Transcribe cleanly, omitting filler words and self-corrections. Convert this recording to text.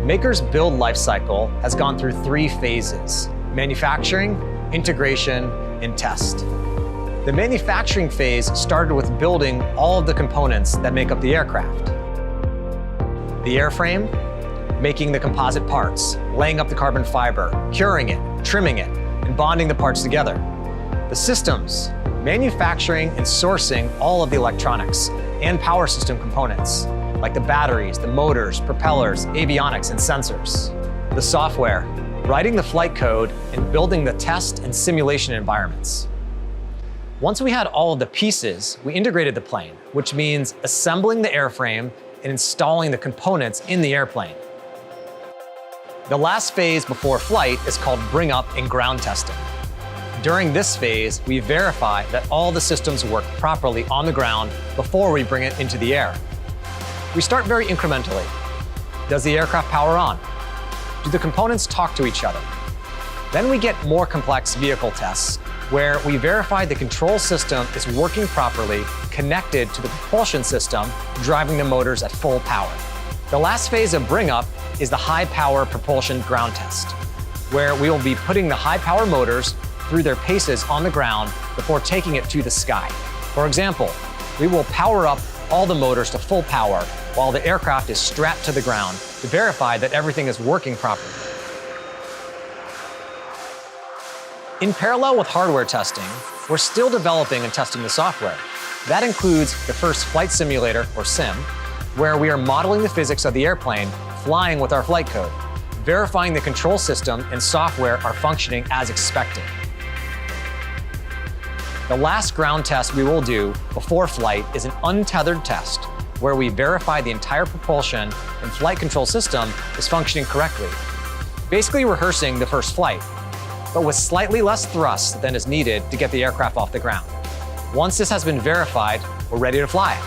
Maker's build lifecycle has gone through 3 phases: manufacturing, integration, and test. The manufacturing phase started with building all of the components that make up the aircraft. The airframe, making the composite parts, laying up the carbon fiber, curing it, trimming it, and bonding the parts together. The systems, manufacturing and sourcing all of the electronics and power system components, like the batteries, the motors, propellers, avionics, and sensors. The software, writing the flight code and building the test and simulation environments. Once we had all of the pieces, we integrated the plane, which means assembling the airframe and installing the components in the airplane. The last phase before flight is called bring up and ground testing. During this phase, we verify that all the systems work properly on the ground before we bring it into the air. We start very incrementally. Does the aircraft power on? Do the components talk to each other? Then we get more complex vehicle tests, where we verify the control system is working properly, connected to the propulsion system, driving the motors at full power. The last phase of bring up is the high power propulsion ground test, where we will be putting the high power motors through their paces on the ground before taking it to the sky. For example, we will power up all the motors to full power while the aircraft is strapped to the ground to verify that everything is working properly. In parallel with hardware testing, we're still developing and testing the software. That includes the first flight simulator, or sim, where we are modeling the physics of the airplane flying with our flight code, verifying the control system and software are functioning as expected. The last ground test we will do before flight is an untethered test, where we verify the entire propulsion and flight control system is functioning correctly, basically rehearsing the first flight, but with slightly less thrust than is needed to get the aircraft off the ground. Once this has been verified, we're ready to fly.